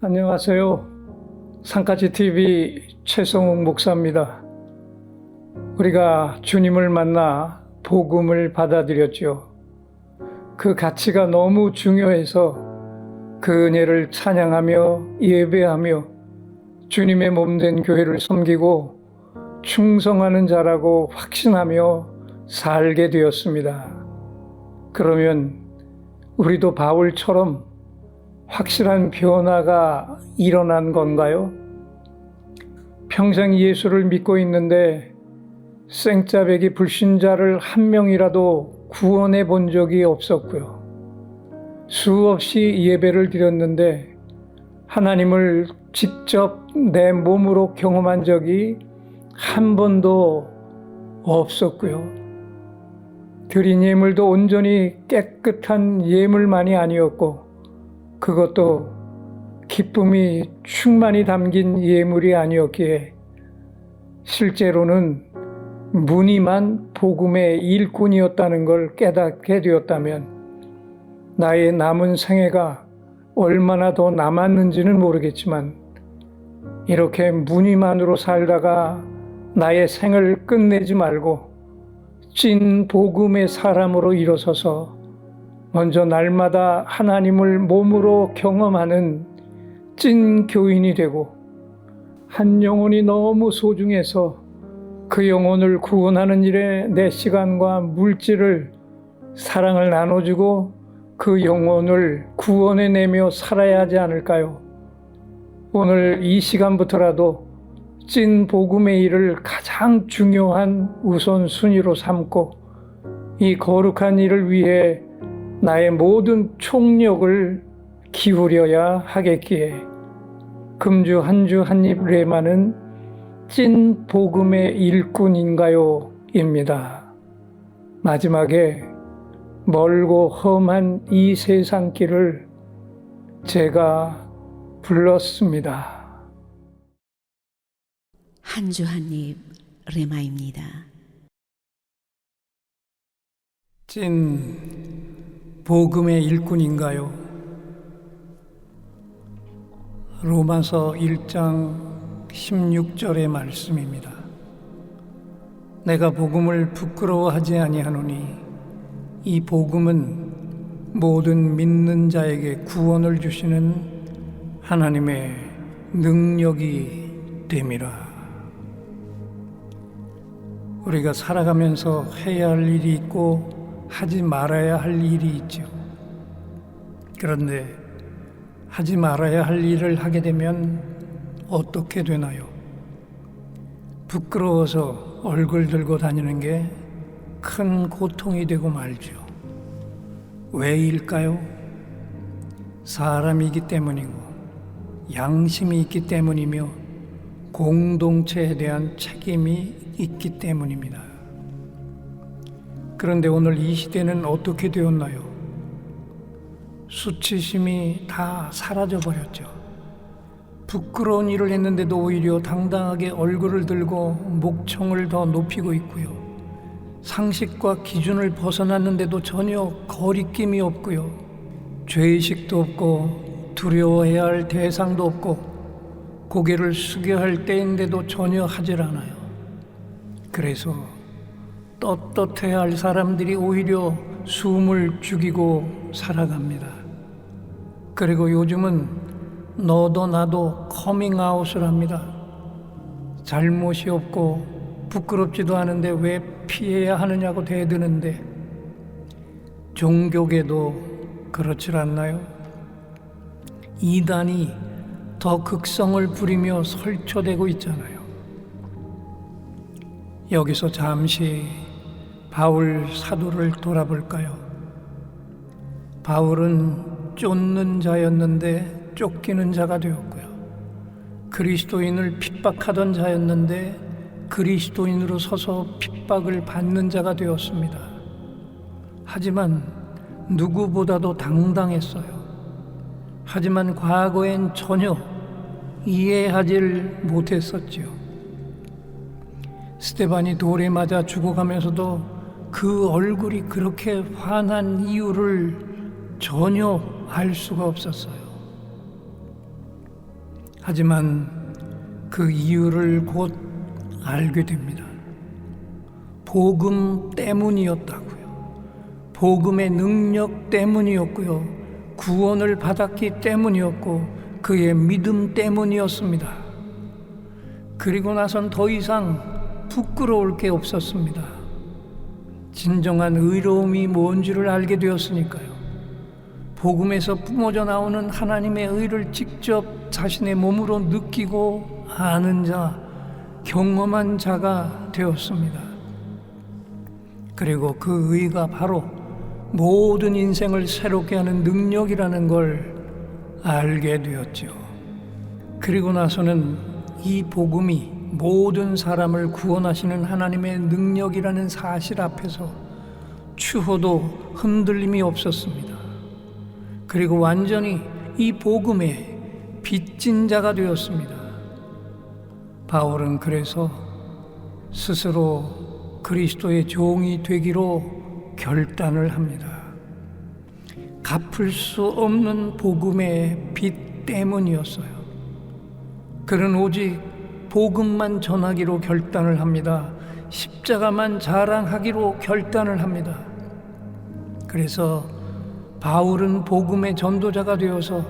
안녕하세요. 산까지TV 최성욱 목사입니다. 우리가 주님을 만나 복음을 받아들였죠. 그 가치가 너무 중요해서 그 은혜를 찬양하며 예배하며 주님의 몸된 교회를 섬기고 충성하는 자라고 확신하며 살게 되었습니다. 그러면 우리도 바울처럼 확실한 변화가 일어난 건가요? 평생 예수를 믿고 있는데 생짜배기 불신자를 한 명이라도 구원해 본 적이 없었고요. 수없이 예배를 드렸는데 하나님을 직접 내 몸으로 경험한 적이 한 번도 없었고요. 드린 예물도 온전히 깨끗한 예물만이 아니었고 그것도 기쁨이 충만히 담긴 예물이 아니었기에 실제로는 무늬만 복음의 일꾼이었다는 걸 깨닫게 되었다면 나의 남은 생애가 얼마나 더 남았는지는 모르겠지만 이렇게 무늬만으로 살다가 나의 생을 끝내지 말고 찐 복음의 사람으로 일어서서 먼저 날마다 하나님을 몸으로 경험하는 찐 교인이 되고 한 영혼이 너무 소중해서 그 영혼을 구원하는 일에 내 시간과 물질을 사랑을 나눠주고 그 영혼을 구원해내며 살아야 하지 않을까요? 오늘 이 시간부터라도 찐 복음의 일을 가장 중요한 우선순위로 삼고 이 거룩한 일을 위해 나의 모든 총력을 기울여야 하겠기에 금주 한 주 한입 레마는 찐 복음의 일꾼인가요? 입니다. 마지막에 멀고 험한 이 세상 길을 제가 불렀습니다. 한 주 한입 레마입니다. 찐 복음의 일꾼인가요? 로마서 1장 16절의 말씀입니다. 내가 복음을 부끄러워하지 아니하노니 이 복음은 모든 믿는 자에게 구원을 주시는 하나님의 능력이 됨이라. 우리가 살아가면서 해야 할 일이 있고 하지 말아야 할 일이 있죠. 그런데 하지 말아야 할 일을 하게 되면 어떻게 되나요? 부끄러워서 얼굴 들고 다니는 게 큰 고통이 되고 말죠. 왜일까요? 사람이기 때문이고 양심이 있기 때문이며 공동체에 대한 책임이 있기 때문입니다. 그런데 오늘 이 시대는 어떻게 되었나요? 수치심이 다 사라져버렸죠. 부끄러운 일을 했는데도 오히려 당당하게 얼굴을 들고 목청을 더 높이고 있고요. 상식과 기준을 벗어났는데도 전혀 거리낌이 없고요. 죄의식도 없고 두려워해야 할 대상도 없고 고개를 숙여야 할 때인데도 전혀 하질 않아요. 그래서 떳떳해야 할 사람들이 오히려 숨을 죽이고 살아갑니다. 그리고 요즘은 너도 나도 커밍아웃을 합니다. 잘못이 없고 부끄럽지도 않은데 왜 피해야 하느냐고 대드는데 종교계도 그렇지 않나요? 이단이 더 극성을 부리며 설초되고 있잖아요. 여기서 잠시 바울 사도를 돌아볼까요? 바울은 쫓는 자였는데 쫓기는 자가 되었고요. 그리스도인을 핍박하던 자였는데 그리스도인으로 서서 핍박을 받는 자가 되었습니다. 하지만 누구보다도 당당했어요. 하지만 과거엔 전혀 이해하지를 못했었지요. 스데반이 돌에 맞아 죽어가면서도 그 얼굴이 그렇게 환한 이유를 전혀 알 수가 없었어요. 하지만 그 이유를 곧 알게 됩니다. 복음 때문이었다고요. 복음의 능력 때문이었고요. 구원을 받았기 때문이었고 그의 믿음 때문이었습니다. 그리고 나선 더 이상 부끄러울 게 없었습니다. 진정한 의로움이 뭔지를 알게 되었으니까요. 복음에서 뿜어져 나오는 하나님의 의를 직접 자신의 몸으로 느끼고 아는 자, 경험한 자가 되었습니다. 그리고 그 의가 바로 모든 인생을 새롭게 하는 능력이라는 걸 알게 되었죠. 그리고 나서는 이 복음이 모든 사람을 구원하시는 하나님의 능력이라는 사실 앞에서 추호도 흔들림이 없었습니다. 그리고 완전히 이 복음에 빚진 자가 되었습니다. 바울은 그래서 스스로 그리스도의 종이 되기로 결단을 합니다. 갚을 수 없는 복음의 빚 때문이었어요. 그는 오직 복음만 전하기로 결단을 합니다. 십자가만 자랑하기로 결단을 합니다. 그래서 바울은 복음의 전도자가 되어서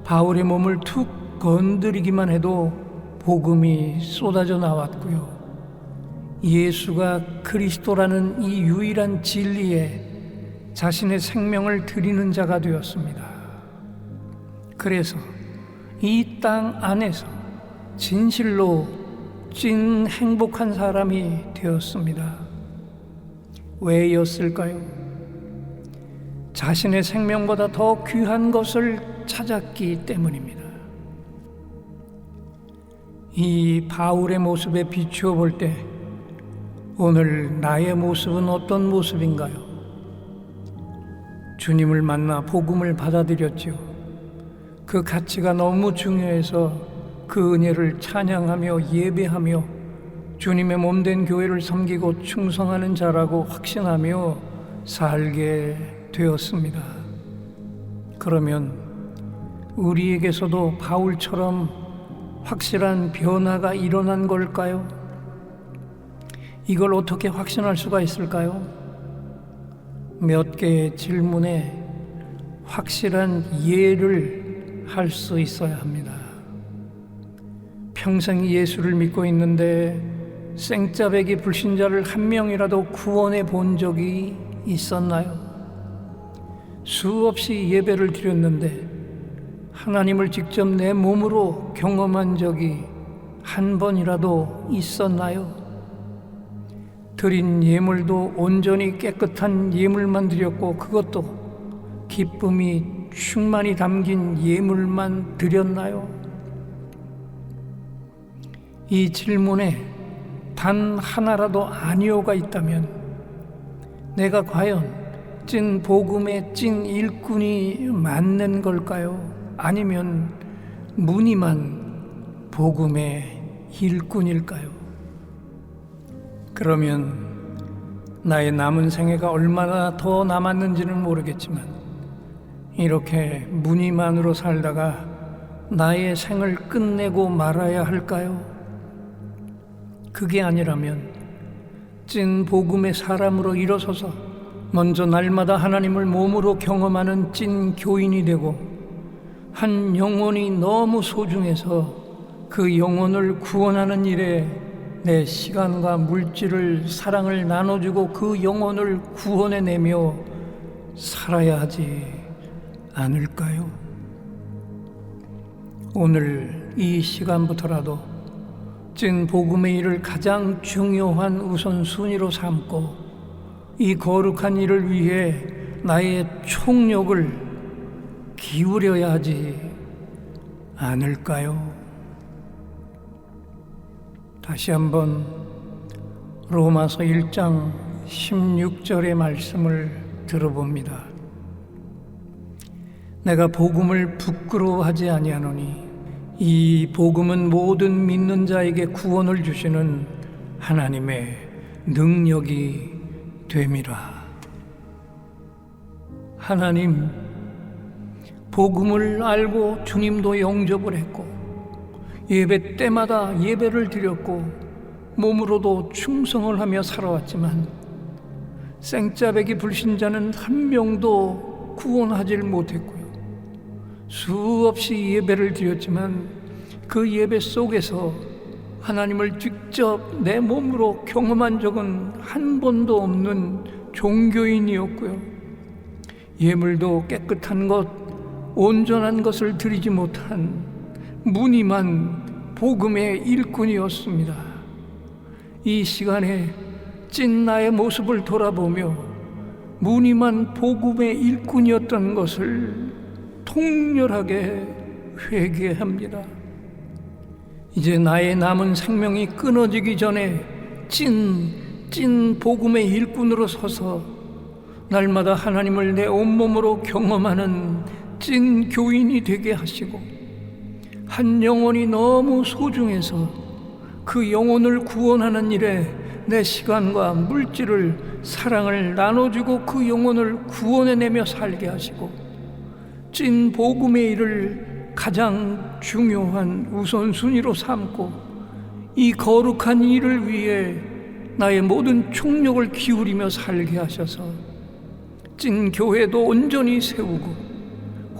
바울의 몸을 툭 건드리기만 해도 복음이 쏟아져 나왔고요. 예수가 그리스도라는 이 유일한 진리에 자신의 생명을 드리는 자가 되었습니다. 그래서 이 땅 안에서 진실로 찐 행복한 사람이 되었습니다. 왜였을까요? 자신의 생명보다 더 귀한 것을 찾았기 때문입니다. 이 바울의 모습에 비추어 볼 때 오늘 나의 모습은 어떤 모습인가요? 주님을 만나 복음을 받아들였지요. 그 가치가 너무 중요해서 그 은혜를 찬양하며 예배하며 주님의 몸된 교회를 섬기고 충성하는 자라고 확신하며 살게 되었습니다. 그러면 우리에게서도 바울처럼 확실한 변화가 일어난 걸까요? 이걸 어떻게 확신할 수가 있을까요? 몇 개의 질문에 확실한 예를 할 수 있어야 합니다. 평생 예수를 믿고 있는데 생짜배기 불신자를 한 명이라도 구원해 본 적이 있었나요? 수없이 예배를 드렸는데 하나님을 직접 내 몸으로 경험한 적이 한 번이라도 있었나요? 드린 예물도 온전히 깨끗한 예물만 드렸고 그것도 기쁨이 충만히 담긴 예물만 드렸나요? 이 질문에 단 하나라도 아니오가 있다면 내가 과연 찐 복음의 찐 일꾼이 맞는 걸까요? 아니면 무늬만 복음의 일꾼일까요? 그러면 나의 남은 생애가 얼마나 더 남았는지는 모르겠지만 이렇게 무늬만으로 살다가 나의 생을 끝내고 말아야 할까요? 그게 아니라면 찐 복음의 사람으로 일어서서 먼저 날마다 하나님을 몸으로 경험하는 찐 교인이 되고 한 영혼이 너무 소중해서 그 영혼을 구원하는 일에 내 시간과 물질을 사랑을 나눠주고 그 영혼을 구원해내며 살아야 하지 않을까요? 오늘 이 시간부터라도 찐 복음의 일을 가장 중요한 우선순위로 삼고 이 거룩한 일을 위해 나의 총력을 기울여야 하지 않을까요? 다시 한번 로마서 1장 16절의 말씀을 들어봅니다. 내가 복음을 부끄러워하지 아니하노니 이 복음은 모든 믿는 자에게 구원을 주시는 하나님의 능력이 됨이라. 하나님, 복음을 알고 주님도 영접을 했고 예배 때마다 예배를 드렸고 몸으로도 충성을 하며 살아왔지만 생짜배기 불신자는 한 명도 구원하지를 못했고요. 수없이 예배를 드렸지만 그 예배 속에서 하나님을 직접 내 몸으로 경험한 적은 한 번도 없는 종교인이었고요. 예물도 깨끗한 것, 온전한 것을 드리지 못한 무늬만 복음의 일꾼이었습니다. 이 시간에 찐 나의 모습을 돌아보며 무늬만 복음의 일꾼이었던 것을 통렬하게 회개합니다. 이제 나의 남은 생명이 끊어지기 전에 찐 복음의 일꾼으로 서서 날마다 하나님을 내 온몸으로 경험하는 찐 교인이 되게 하시고, 한 영혼이 너무 소중해서 그 영혼을 구원하는 일에 내 시간과 물질을, 사랑을 나눠주고 그 영혼을 구원해내며 살게 하시고, 찐 복음의 일을 가장 중요한 우선순위로 삼고 이 거룩한 일을 위해 나의 모든 총력을 기울이며 살게 하셔서 찐 교회도 온전히 세우고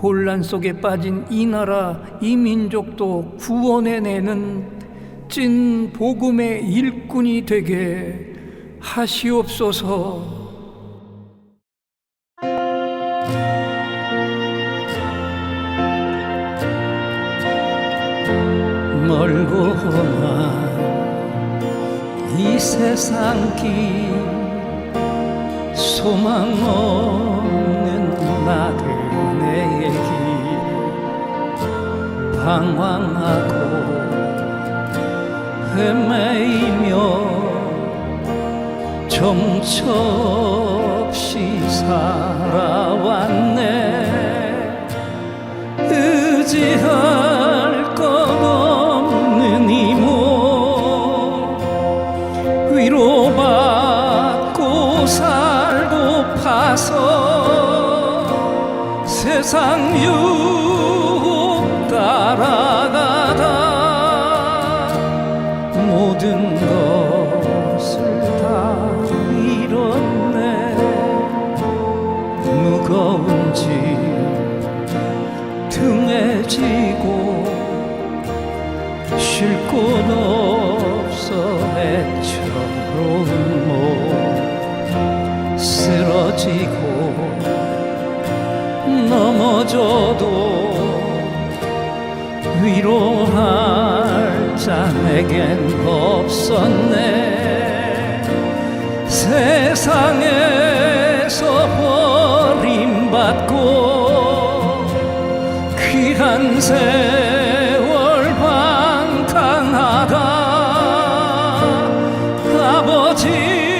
혼란 속에 빠진 이 나라, 이 민족도 구원해내는 찐 복음의 일꾼이 되게 하시옵소서. 멀고만 이 세상 길 소망 없는 나그네의 길 방황하고 헤매이며 정처없이 살아왔네. 의지할 것 없는 이 몸 위로받고 살고파서 세상 유혹 따라가다 모든 것을 다 잃었네. 무거운 짐 등에 지고 쉴 곳 없어 애처로운 몸 쓰러지고 넘어져도 위로할 자 내겐 없었네. 세상에서 버림받고 귀한 세월 방탕하다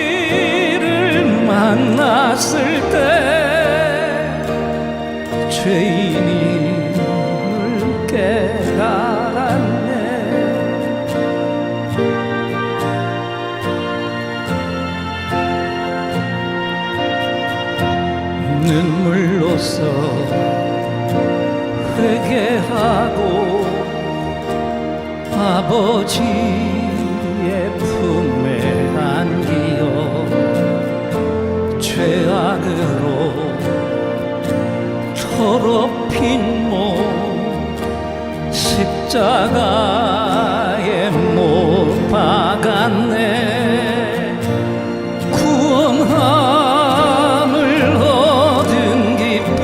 아버지를 만났을 때 죄인임을 깨달았네. 눈물로써 회개하고 아버지의 품에 안기어 죄악으로 더럽힌 몸 십자가에 못 박았네. 구원함을 얻은 기쁨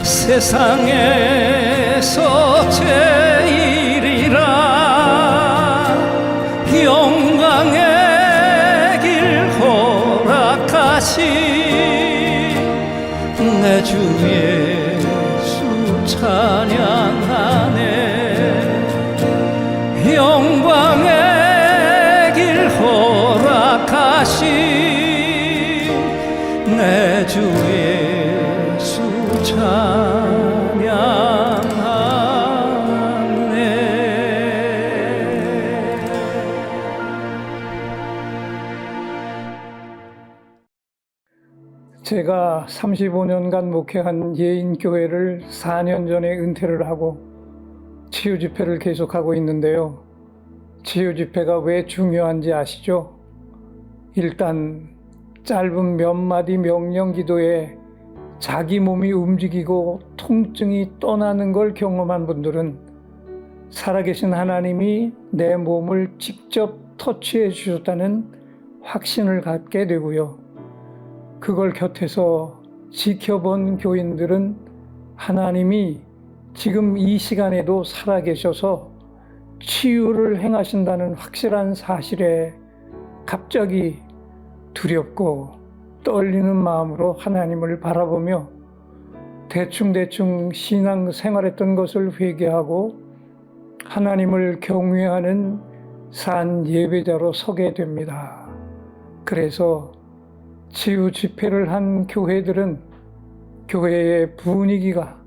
세상에서 제일이라 영광의 길 허락하신 내 주 예수 찬양하네. 영광의 길 허락하신 내 주 예수 찬양하네. 제가 35년간 목회한 예인교회를 4년 전에 은퇴를 하고 치유 집회를 계속하고 있는데요. 치유 집회가 왜 중요한지 아시죠? 일단 짧은 몇 마디 명령 기도에 자기 몸이 움직이고 통증이 떠나는 걸 경험한 분들은 살아계신 하나님이 내 몸을 직접 터치해 주셨다는 확신을 갖게 되고요. 그걸 곁에서 지켜본 교인들은 하나님이 지금 이 시간에도 살아계셔서 치유를 행하신다는 확실한 사실에 갑자기 두렵고 떨리는 마음으로 하나님을 바라보며 대충대충 신앙 생활했던 것을 회개하고 하나님을 경외하는 산 예배자로 서게 됩니다. 그래서 치유 집회를 한 교회들은 교회의 분위기가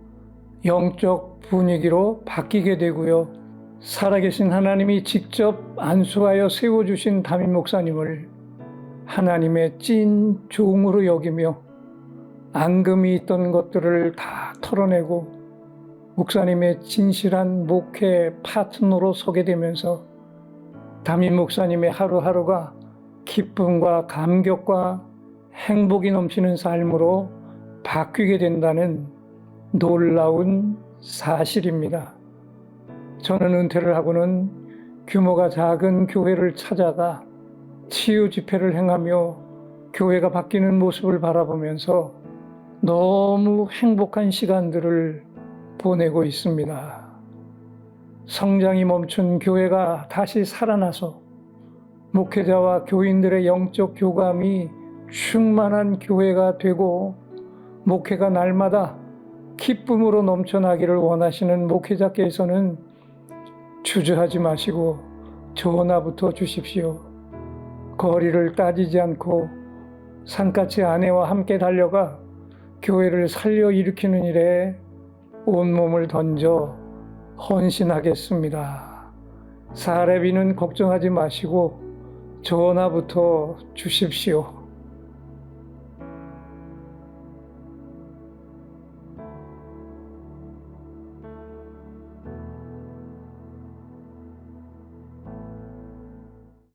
영적 분위기로 바뀌게 되고요. 살아계신 하나님이 직접 안수하여 세워주신 담임 목사님을 하나님의 찐 종으로 여기며 앙금이 있던 것들을 다 털어내고 목사님의 진실한 목회 파트너로 서게 되면서 담임 목사님의 하루하루가 기쁨과 감격과 행복이 넘치는 삶으로 바뀌게 된다는 놀라운 사실입니다. 저는 은퇴를 하고는 규모가 작은 교회를 찾아가 치유 집회를 행하며 교회가 바뀌는 모습을 바라보면서 너무 행복한 시간들을 보내고 있습니다. 성장이 멈춘 교회가 다시 살아나서 목회자와 교인들의 영적 교감이 충만한 교회가 되고 목회가 날마다 기쁨으로 넘쳐나기를 원하시는 목회자께서는 주저하지 마시고 전화부터 주십시오. 거리를 따지지 않고 산까지 아내와 함께 달려가 교회를 살려 일으키는 일에 온몸을 던져 헌신하겠습니다. 사례비는 걱정하지 마시고 전화부터 주십시오.